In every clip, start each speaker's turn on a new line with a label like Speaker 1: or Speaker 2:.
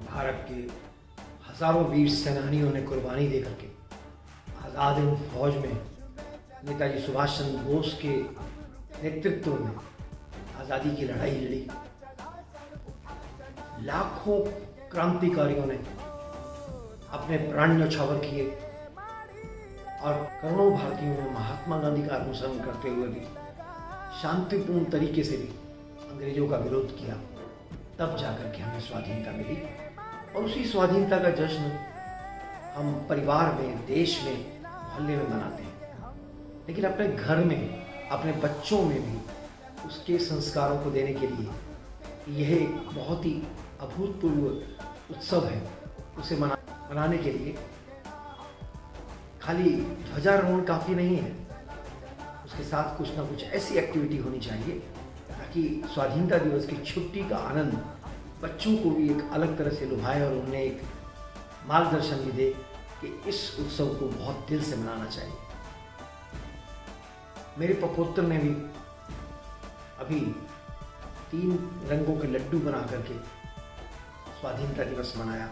Speaker 1: भारत के हजारों वीर सेनानियों ने कुर्बानी दे करके आज़ाद हिंद फौज में नेताजी सुभाष चंद्र बोस के नेतृत्व में आज़ादी की लड़ाई लड़ी। लाखों क्रांतिकारियों ने अपने प्राण न्यौछावर किए और करोड़ों भारतीयों ने महात्मा गांधी का अनुसरण करते हुए भी शांतिपूर्ण तरीके से भी अंग्रेजों का विरोध किया। तब जाकर के हमें स्वाधीनता मिली और उसी स्वाधीनता का जश्न हम परिवार में, देश में, मोहल्ले में मनाते हैं। लेकिन अपने घर में, अपने बच्चों में भी उसके संस्कारों को देने के लिए यह एक बहुत ही अभूतपूर्व उत्सव है। उसे मनाने के लिए खाली ध्वजारोहण काफ़ी नहीं है, उसके साथ कुछ ना कुछ ऐसी एक्टिविटी होनी चाहिए ताकि स्वाधीनता दिवस की छुट्टी का आनंद बच्चों को भी एक अलग तरह से लुभाए और उन्हें एक मार्गदर्शन भी दे कि इस उत्सव को बहुत दिल से मनाना चाहिए। मेरे प्रपोत्र ने भी अभी 3 रंगों के लड्डू बना करके स्वाधीनता दिवस मनाया।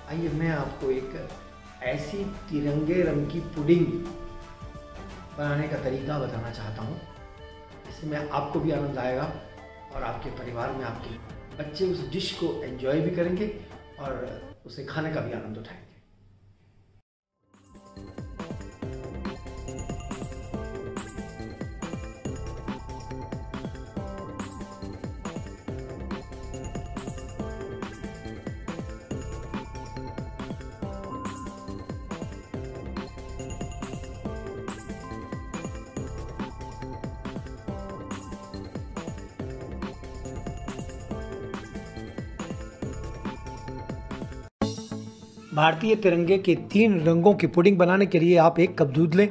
Speaker 1: आइए मैं आपको एक ऐसी तिरंगे रंग की पुडिंग बनाने का तरीका बताना चाहता हूँ। इसमें आपको भी आनंद आएगा और आपके परिवार में आपके बच्चे उस डिश को एंजॉय भी करेंगे और उसे खाने का भी आनंद उठाएंगे। भारतीय तिरंगे के 3 रंगों की पुडिंग बनाने के लिए आप 1 कप दूध लें,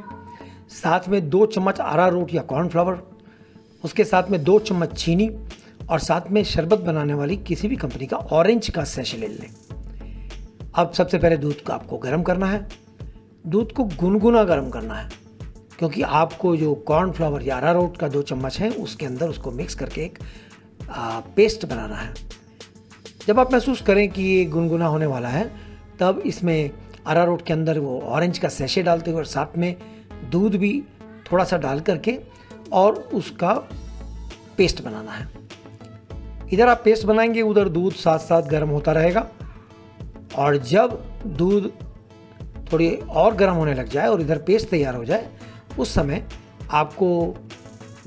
Speaker 1: साथ में 2 चम्मच अरारोट या कॉर्नफ्लावर, उसके साथ में 2 चम्मच चीनी और साथ में शरबत बनाने वाली किसी भी कंपनी का ऑरेंज का सैशे ले लें। अब सबसे पहले दूध को आपको गर्म करना है। दूध को गुनगुना गर्म करना है क्योंकि आपको जो कॉर्नफ्लावर या अरारोट का 2 चम्मच है उसके अंदर उसको मिक्स करके एक पेस्ट बनाना है। जब आप महसूस करें कि ये गुनगुना होने वाला है तब इसमें अरारोट के अंदर वो ऑरेंज का सैशे डालते हुए और साथ में दूध भी थोड़ा सा डाल करके और उसका पेस्ट बनाना है। इधर आप पेस्ट बनाएंगे, उधर दूध साथ साथ गर्म होता रहेगा और जब दूध थोड़ी और गर्म होने लग जाए और इधर पेस्ट तैयार हो जाए उस समय आपको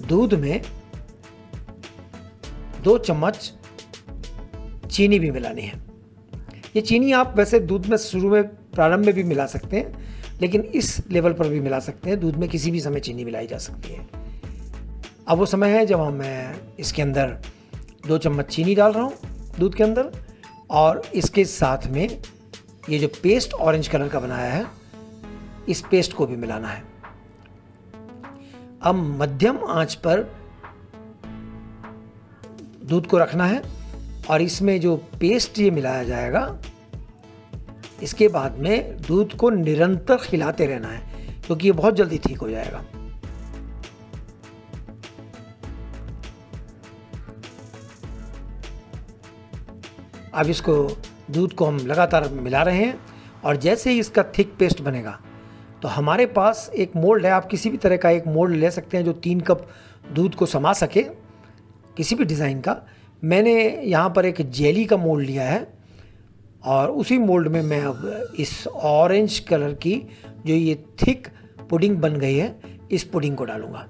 Speaker 1: दूध में 2 चम्मच चीनी भी मिलानी है। ये चीनी आप वैसे दूध में शुरू में प्रारंभ में भी मिला सकते हैं, लेकिन इस लेवल पर भी मिला सकते हैं। दूध में किसी भी समय चीनी मिलाई जा सकती है। अब वो समय है जब मैं इसके अंदर 2 चम्मच चीनी डाल रहा हूँ दूध के अंदर और इसके साथ में ये जो पेस्ट ऑरेंज कलर का बनाया है इस पेस्ट को भी मिलाना है। अब मध्यम आंच पर दूध को रखना है और इसमें जो पेस्ट ये मिलाया जाएगा इसके बाद में दूध को निरंतर खिलाते रहना है क्योंकि ये बहुत जल्दी ठीक हो जाएगा। अब इसको दूध को हम लगातार मिला रहे हैं और जैसे ही इसका थिक पेस्ट बनेगा तो हमारे पास एक मोल्ड है। आप किसी भी तरह का एक मोल्ड ले सकते हैं जो 3 कप दूध को समा सके, किसी भी डिज़ाइन का। मैंने यहाँ पर एक जेली का मोल्ड लिया है और उसी मोल्ड में मैं अब इस ऑरेंज कलर की जो ये थिक पुडिंग बन गई है इस पुडिंग को डालूँगा।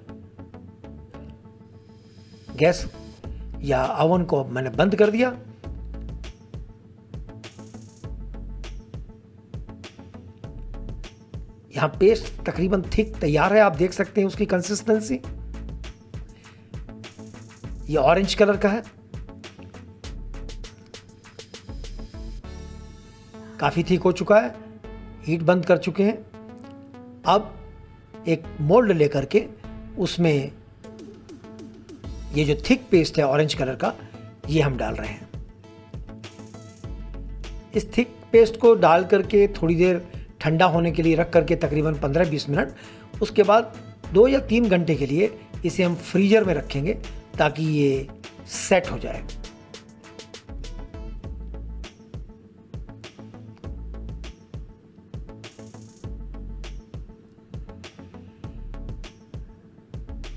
Speaker 1: गैस या ओवन को मैंने बंद कर दिया। यहाँ पेस्ट तकरीबन थिक तैयार है। आप देख सकते हैं उसकी कंसिस्टेंसी, ये ऑरेंज कलर का है, काफ़ी थिक हो चुका है। हीट बंद कर चुके हैं। अब एक मोल्ड लेकर के उसमें ये जो थिक पेस्ट है ऑरेंज कलर का ये हम डाल रहे हैं। इस थिक पेस्ट को डाल करके थोड़ी देर ठंडा होने के लिए रख करके तकरीबन 15-20 मिनट, उसके बाद 2 या 3 घंटे के लिए इसे हम फ्रीजर में रखेंगे ताकि ये सेट हो जाए।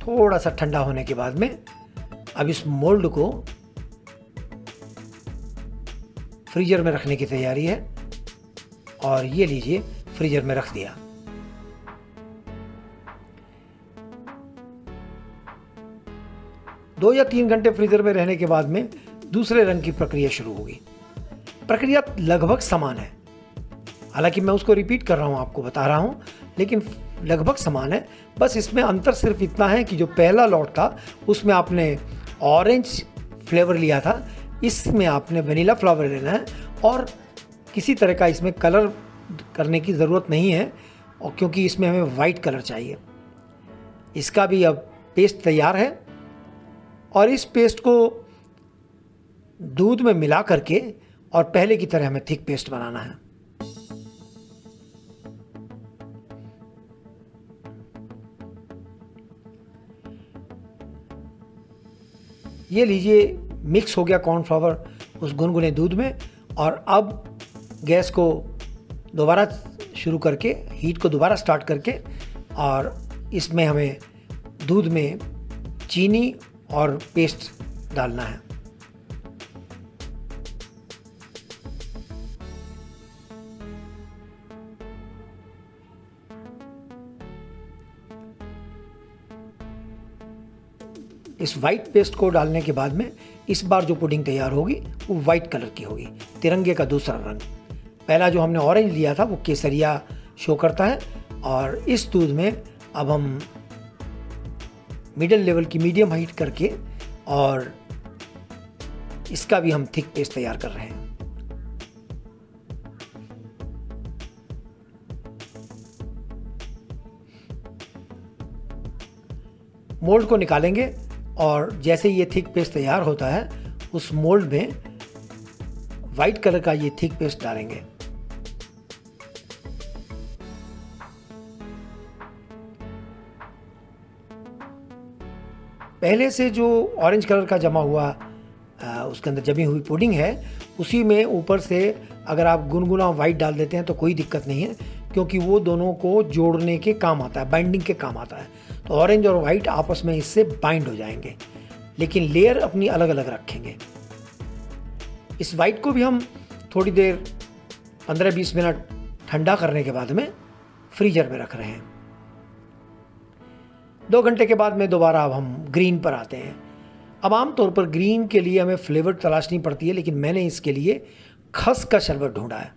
Speaker 1: थोड़ा सा ठंडा होने के बाद में अब इस मोल्ड को फ्रीजर में रखने की तैयारी है, और ये लीजिए फ्रीजर में रख दिया। दो या 3 घंटे फ्रीजर में रहने के बाद में दूसरे रंग की प्रक्रिया शुरू होगी। प्रक्रिया लगभग समान है, हालांकि मैं उसको रिपीट कर रहा हूँ, आपको बता रहा हूँ, लेकिन लगभग समान है। बस इसमें अंतर सिर्फ इतना है कि जो पहला लॉट था उसमें आपने ऑरेंज फ्लेवर लिया था, इसमें आपने वनीला फ्लेवर लेना है, और किसी तरह का इसमें कलर करने की ज़रूरत नहीं है, और क्योंकि इसमें हमें वाइट कलर चाहिए। इसका भी अब पेस्ट तैयार है, और इस पेस्ट को दूध में मिला करके और पहले की तरह हमें थिक पेस्ट बनाना है। ये लीजिए मिक्स हो गया कॉर्नफ्लावर उस गुनगुने दूध में, और अब गैस को दोबारा शुरू करके, हीट को दोबारा स्टार्ट करके, और इसमें हमें दूध में चीनी और पेस्ट डालना है। इस वाइट पेस्ट को डालने के बाद में इस बार जो पुडिंग तैयार होगी वो वाइट कलर की होगी, तिरंगे का दूसरा रंग। पहला जो हमने ऑरेंज लिया था वो केसरिया शो करता है, और इस दूध में अब हम मिडिल लेवल की मीडियम हीट करके और इसका भी हम थिक पेस्ट तैयार कर रहे हैं। मोल्ड को निकालेंगे, और जैसे ये थिक पेस्ट तैयार होता है उस मोल्ड में वाइट कलर का ये थिक पेस्ट डालेंगे। पहले से जो ऑरेंज कलर का जमा हुआ उसके अंदर जमी हुई पुडिंग है, उसी में ऊपर से अगर आप गुनगुना वाइट डाल देते हैं तो कोई दिक्कत नहीं है, क्योंकि वो दोनों को जोड़ने के काम आता है, बाइंडिंग के काम आता है। तो ऑरेंज और वाइट आपस में इससे बाइंड हो जाएंगे, लेकिन लेयर अपनी अलग अलग रखेंगे। इस वाइट को भी हम थोड़ी देर 15-20 मिनट ठंडा करने के बाद में फ्रीजर में रख रहे हैं। 2 घंटे के बाद में दोबारा अब हम ग्रीन पर आते हैं। अब आमतौर पर ग्रीन के लिए हमें फ्लेवर तलाशनी पड़ती है, लेकिन मैंने इसके लिए खस का शरबत ढूंढा है।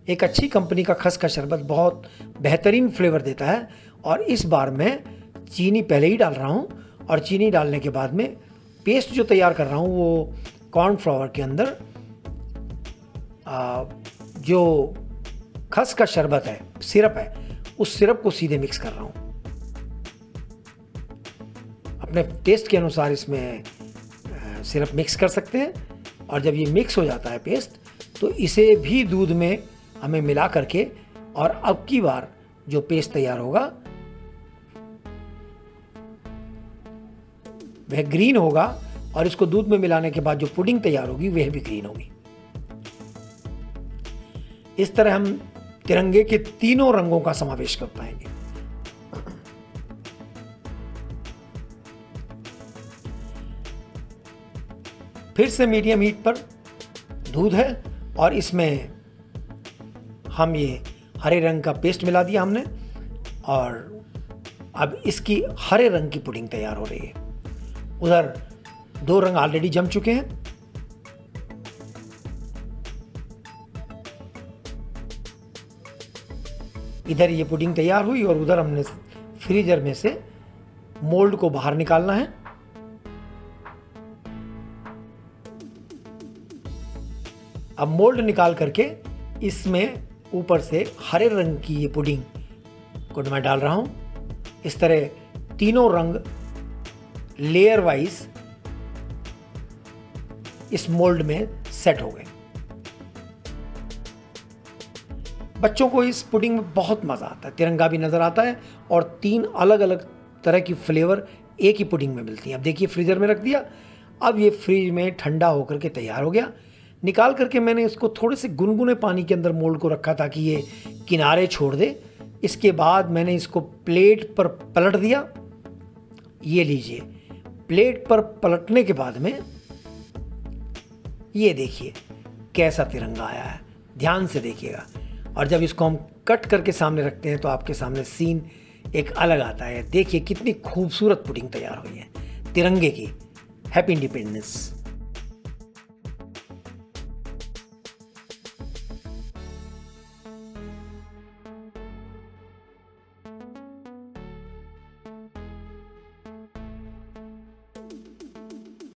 Speaker 1: एक अच्छी कंपनी का खस का शरबत बहुत बेहतरीन फ्लेवर देता है, और इस बार मैं चीनी पहले ही डाल रहा हूँ, और चीनी डालने के बाद में पेस्ट जो तैयार कर रहा हूँ वो कॉर्नफ्लावर के अंदर जो खस का शरबत है, सिरप है, उस सिरप को सीधे मिक्स कर रहा हूँ। अपने टेस्ट के अनुसार इसमें सिरप मिक्स कर सकते हैं, और जब ये मिक्स हो जाता है पेस्ट, तो इसे भी दूध में हमें मिला करके, और अब की बार जो पेस्ट तैयार होगा वह ग्रीन होगा, और इसको दूध में मिलाने के बाद जो पुडिंग तैयार होगी वह भी ग्रीन होगी। इस तरह हम तिरंगे के तीनों रंगों का समावेश कर पाएंगे। फिर से मीडियम हीट पर दूध है, और इसमें हम ये हरे रंग का पेस्ट मिला दिया हमने, और अब इसकी हरे रंग की पुडिंग तैयार हो रही है। उधर 2 रंग ऑलरेडी जम चुके हैं। इधर ये पुडिंग तैयार हुई, और उधर हमने फ्रीजर में से मोल्ड को बाहर निकालना है। अब मोल्ड निकाल करके इसमें ऊपर से हरे रंग की ये पुडिंग को मैं डाल रहा हूं। इस तरह तीनों रंग लेयर वाइज इस मोल्ड में सेट हो गए। बच्चों को इस पुडिंग में बहुत मज़ा आता है, तिरंगा भी नज़र आता है और 3 अलग अलग तरह की फ्लेवर एक ही पुडिंग में मिलती हैं। अब देखिए फ्रीज़र में रख दिया, अब ये फ्रिज में ठंडा होकर के तैयार हो गया। निकाल करके मैंने इसको थोड़े से गुनगुने पानी के अंदर मोल्ड को रखा ताकि ये किनारे छोड़ दे। इसके बाद मैंने इसको प्लेट पर पलट दिया। ये लीजिए, प्लेट पर पलटने के बाद में ये देखिए कैसा तिरंगा आया है, ध्यान से देखिएगा। और जब इसको हम कट करके सामने रखते हैं तो आपके सामने सीन एक अलग आता है। देखिए कितनी खूबसूरत पुडिंग तैयार हुई है तिरंगे की। Happy independence.